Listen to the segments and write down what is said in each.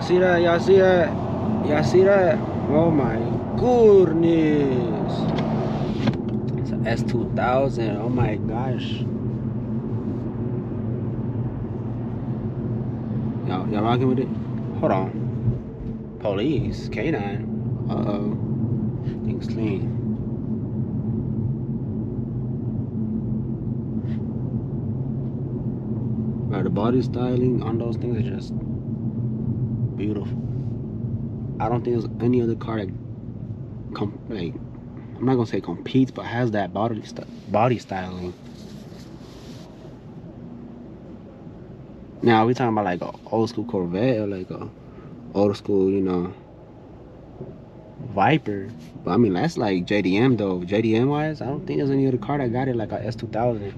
see that? Y'all see that? Y'all see that? Oh my goodness. It's an S2000. Oh my gosh. Y'all rocking with it? Hold on. Police. K9. Uh-oh. Things clean. Bro, the body styling on those things are just beautiful. I don't think there's any other car that like, I'm not gonna say competes, but has that body styling. Now we talking about like an old school Corvette or like a old school, you know, Viper. But I mean, that's like JDM though. JDM wise, I don't think there's any other car that got it like a S2000.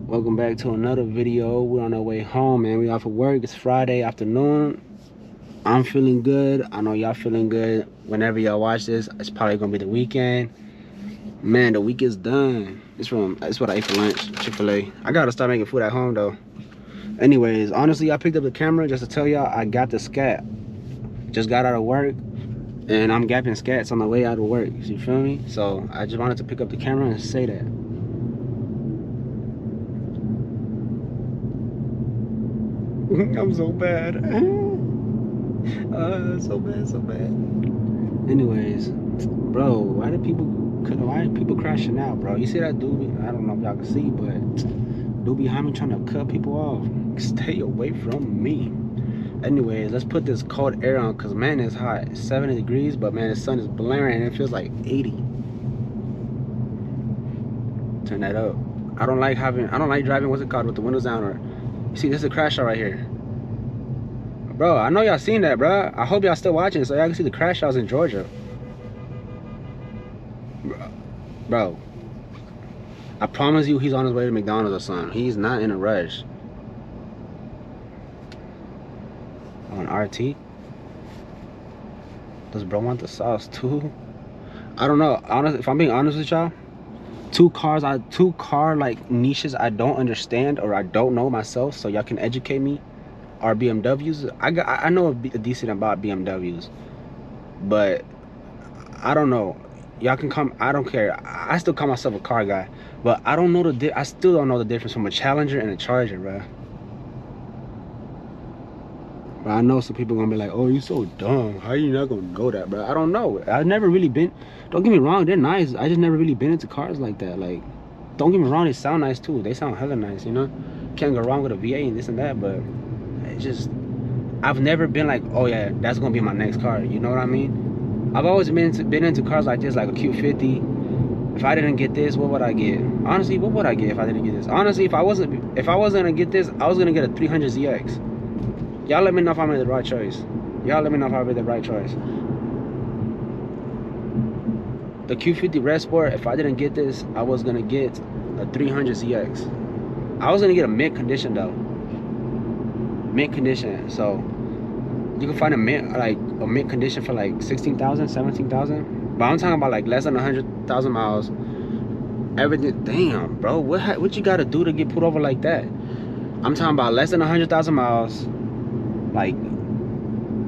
Welcome back to another video. We're on our way home, man. We off of work. It's Friday afternoon. I'm feeling good. I know y'all feeling good. Whenever y'all watch this, it's probably gonna be the weekend. Man, the week is done. It's what I ate for lunch, Chick-fil-A. I gotta start making food at home though. Anyways, honestly, I picked up the camera just to tell y'all I got the scat. Just got out of work, and I'm gapping scats on the way out of work. You feel me? So I just wanted to pick up the camera and say that. I'm so bad. So bad. Anyways, bro, why are people crashing out, bro? You see that dude? I don't know if y'all can see, but dude behind me trying to cut people off. Stay away from me. Anyways, let's put this cold air on, cause man, it's hot. It's 70 degrees, but man, the sun is blaring and it feels like 80. Turn that up. I don't like driving, what's it called, with the windows down. Or you see, this is a crash out right here. Bro, I know y'all seen that, bro. I hope y'all still watching so y'all can see the crash outs in Georgia. Bro, I promise you he's on his way to McDonald's or something. He's not in a rush. On RT? Does bro want the sauce too? I don't know. Honestly, if I'm being honest with y'all, two car like niches I don't understand or I don't know myself, so y'all can educate me, are BMWs. I know a decent about BMWs, but I don't know. Y'all can come. I don't care. I still call myself a car guy, but I don't know I still don't know the difference from a Challenger and a Charger, bro. But I know some people gonna be like, "Oh, you so dumb. How you not gonna know that, bro?" I don't know. I've never really been. Don't get me wrong, they're nice. I just never really been into cars like that. Like, don't get me wrong, they sound nice too. They sound hella nice, you know. Can't go wrong with a V8 and this and that. But it's just, I've never been like, "Oh yeah, that's gonna be my next car." You know what I mean? I've always been into cars like this, like a Q50. If I didn't get this, what would I get? Honestly, what would I get if I didn't get this? Honestly, if I wasn't gonna get this, I was gonna get a 300ZX. Y'all let me know if I made the right choice. Y'all let me know if I made the right choice. The Q50 Red Sport, if I didn't get this, I was gonna get a 300ZX. I was gonna get a mint condition though. Mint condition. So you can find a mint condition for like 16,000, 17,000. But I'm talking about like less than 100,000 miles. Everything. Damn, bro. What you gotta do to get put over like that? I'm talking about less than 100,000 miles. Like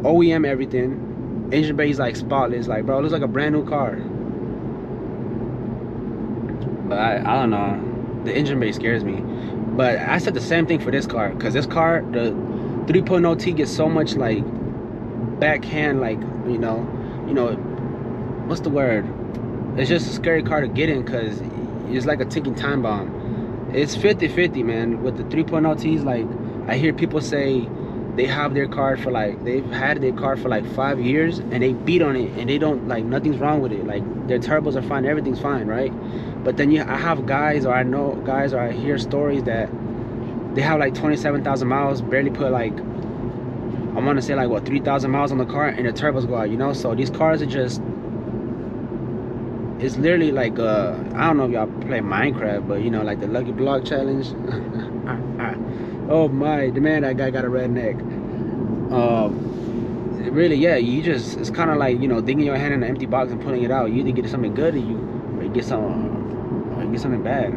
OEM everything. Engine bay is like spotless. Like, bro, it looks like a brand new car. But I don't know. The engine bay scares me. But I said the same thing for this car, because this car, the 3.0T gets so much like backhand, like, you know, what's the word? It's just a scary car to get in, because it's like a ticking time bomb. It's 50-50, man. With the 3.0Ts, like, I hear people say they have their car for like, they've had their car for like 5 years and they beat on it and they don't, like, nothing's wrong with it. Like, their turbos are fine, everything's fine, right? But then I have guys, or I know guys, or I hear stories that they have like 27,000 miles, barely put like, I want to say like, what, 3,000 miles on the car, and the turbos go out, you know? So these cars are just, it's literally like, I don't know if y'all play Minecraft, but you know, like the Lucky Block Challenge. Oh my, the man, that guy got a redneck. Really, yeah, it's kind of like, you know, digging your hand in an empty box and pulling it out. You either get something good or you get something bad.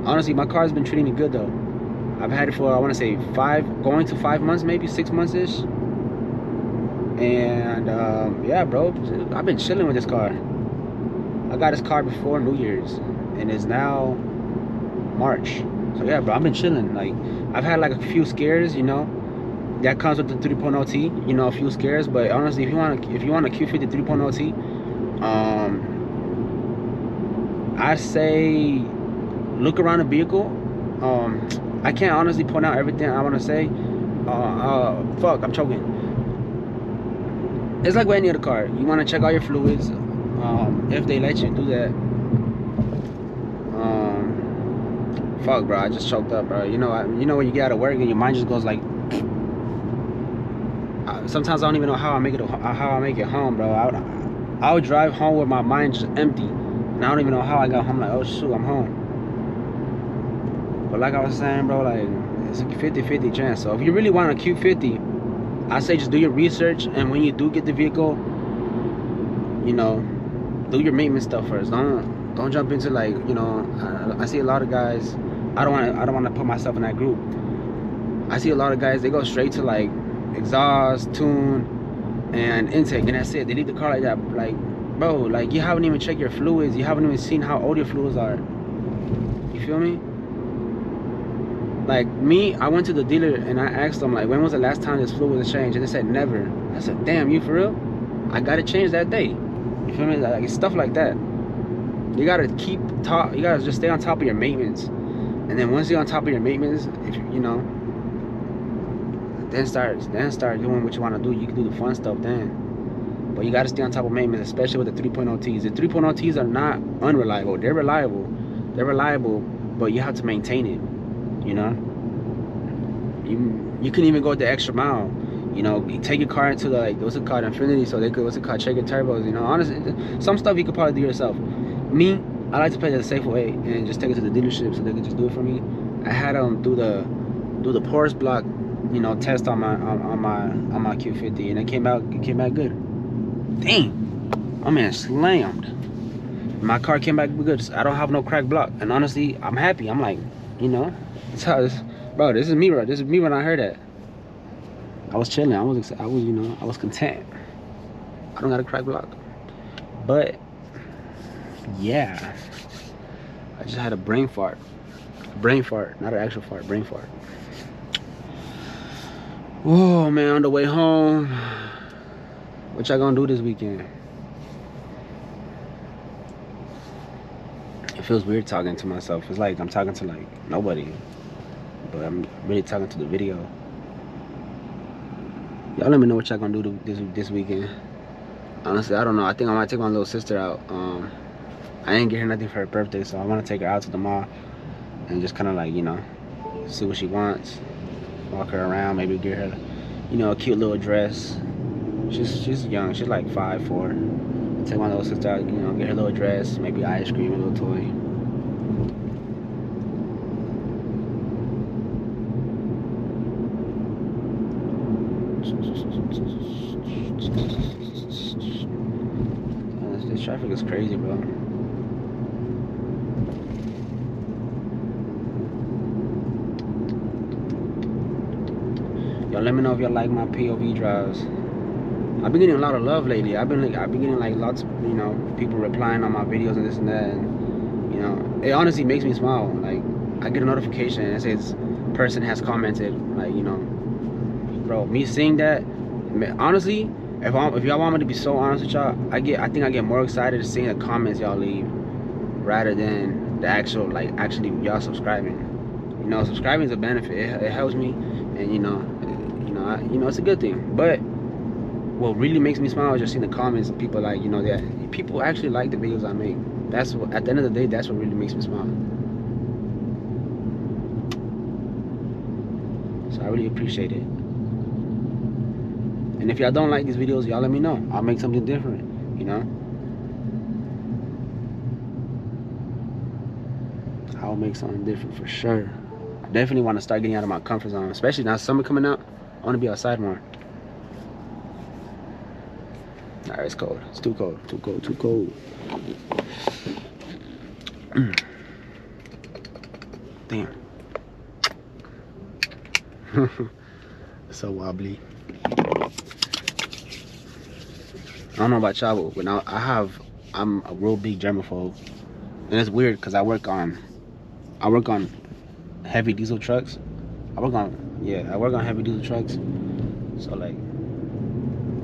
Honestly, my car's been treating me good though. I've had it for, I want to say going to 5 months, maybe 6 months ish. And yeah, bro, I've been chilling with this car. I got this car before New Year's, and it's now March. So yeah, bro, I've been chilling. Like, I've had like a few scares, you know, that comes with the 3.0 T, you know, a few scares. But honestly, if you want a Q50 3.0 T, I say look around the vehicle. I can't honestly point out everything I want to say. Fuck, I'm choking. It's like with any other car. You want to check all your fluids, if they let you do that. Fuck, bro, I just choked up, bro. You know when you get out of work and your mind just goes like. Sometimes I don't even know how I make it home, bro. I would drive home with my mind just empty, and I don't even know how I got home. Like, oh shoot, I'm home. But like I was saying, bro, like, it's a 50-50 chance. So if you really want a Q50, I say just do your research, and when you do get the vehicle, you know, do your maintenance stuff first. Don't jump into, like, you know, I see a lot of guys. I don't want to put myself in that group. I see a lot of guys, they go straight to like exhaust, tune, and intake, and that's it. They leave the car like that. Like, bro, like, you haven't even checked your fluids. You haven't even seen how old your fluids are. You feel me? Like me, I went to the dealer and I asked them, like, when was the last time this fluid was changed? And they said never. I said, damn, you for real? I got it changed that day. You feel me? Like, it's stuff like that. You gotta you gotta just stay on top of your maintenance. And then once you're on top of your maintenance, if you know, then start doing what you want to do. You can do the fun stuff then. But you got to stay on top of maintenance, especially with the 3.0 Ts. The 3.0 Ts are not unreliable. They're reliable. But you have to maintain it. You know, you can even go the extra mile. You know, you take your car into the, like, what's it called, Infiniti, so they could, what's it called, check your turbos. You know, honestly, some stuff you could probably do yourself. Me, I like to play it the safe way and just take it to the dealership so they could just do it for me. I had them do the porous block, you know, test on my Q50, and it came out good. Dang, my man slammed. My car came back good. I don't have no cracked block, and honestly, I'm happy. I'm like, you know, that's how this, bro. This is me, bro. This is me when I heard that. I was chilling. I was, you know, I was content. I don't got a cracked block, but yeah, I just had a brain fart. Not an actual fart, brain fart. Oh man, on the way home, what y'all gonna do this weekend? It feels weird talking to myself. It's like I'm talking to, like, nobody, but I'm really talking to the video. Y'all let me know what y'all gonna do this weekend. Honestly, I don't know. I think I might take my little sister out. I ain't get her nothing for her birthday, so I want to take her out to the mall and just kind of, like, you know, see what she wants, walk her around, maybe get her, you know, a cute little dress. She's young. She's like 5'4". Take my little sister out, you know, get her little dress, maybe ice cream, a little toy. This traffic is crazy, bro. Y'all let me know if y'all like my POV drives. I've been getting a lot of love lately. I've been getting, like, lots of, you know, people replying on my videos and this and that, and, you know, it honestly makes me smile. Like, I get a notification and it says person has commented, like, you know, bro, me seeing that, honestly, if y'all want me to be so honest with y'all, I think I get more excited seeing the comments y'all leave rather than the actual, like, actually y'all subscribing. You know, subscribing is a benefit. It helps me, and you know, it's a good thing. But what really makes me smile is just seeing the comments of people, like, you know, that people actually like the videos I make. That's what, at the end of the day, that's what really makes me smile. So I really appreciate it. And if y'all don't like these videos, y'all let me know. I'll make something different, you know? I'll make something different for sure. I definitely want to start getting out of my comfort zone, especially now summer coming up. I want to be outside more. All right, it's cold. It's too cold. Too cold. Too cold. Damn. So wobbly. I don't know about y'all, but now I'm a real big germaphobe, and it's weird because I work on heavy diesel trucks. I work on heavy diesel trucks, so like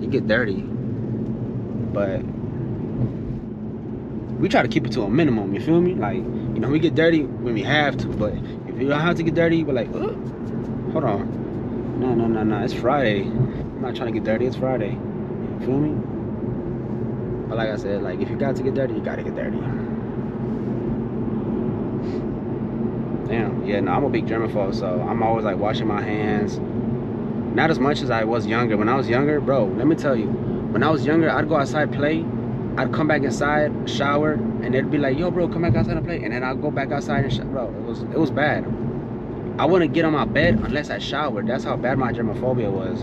it get dirty, but we try to keep it to a minimum. You feel me? Like, you know, we get dirty when we have to, but if you don't have to get dirty, we're like, hold on, no, it's Friday. I'm not trying to get dirty. It's Friday. You feel me? But like I said, like if you got to get dirty, you gotta get dirty. Damn, yeah, no, I'm a big germaphobe, so I'm always like washing my hands. Not as much as I was younger. When I was younger, bro, let me tell you, when I was younger, I'd go outside, play, I'd come back inside, shower, and they'd be like, yo, bro, come back outside and play. And then I'd go back outside and bro, it was bad. I wouldn't get on my bed unless I showered. That's how bad my germophobia was.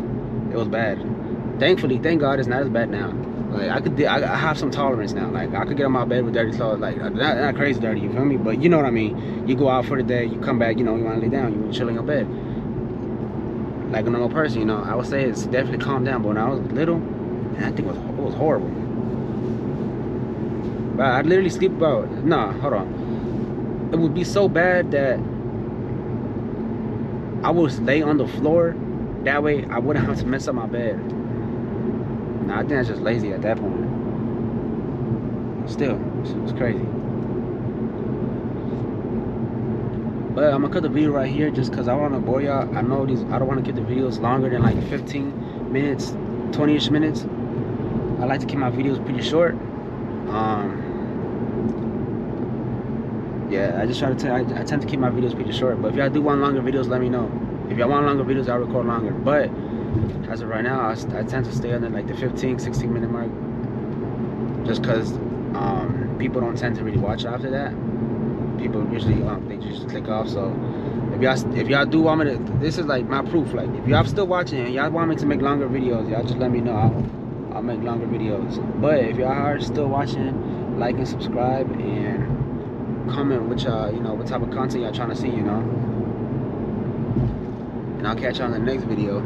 It was bad. Thankfully, thank God, it's not as bad now. Like I have some tolerance now. Like I could get on my bed with dirty clothes, like not crazy dirty, you feel me? But you know what I mean. You go out for the day, you come back, you know, you want to lay down, you want to chill in your bed, like a normal person, you know. I would say it's definitely calmed down, but when I was little, man, I think it was horrible. But I'd literally sleep about, nah, hold on. It would be so bad that I would lay on the floor. That way I wouldn't have to mess up my bed. Nah, I think that's just lazy at that point. Still, it was crazy. But I'm gonna cut the video right here just because I want to bore y'all. I know I don't want to keep the videos longer than like 15 minutes, 20-ish minutes. I like to keep my videos pretty short. Yeah, I just try to I tend to keep my videos pretty short. But if y'all do want longer videos, let me know. If y'all want longer videos, I'll record longer. But as of right now, I tend to stay under like the 15-16 minute mark, just because people don't tend to really watch after that. People usually they just click off. So if y'all do want me to, this is like my proof. Like if y'all still watching and y'all want me to make longer videos, y'all just let me know. I'll make longer videos. But if y'all are still watching, like and subscribe and comment what y'all, you know, what type of content y'all trying to see, you know. And I'll catch you on the next video.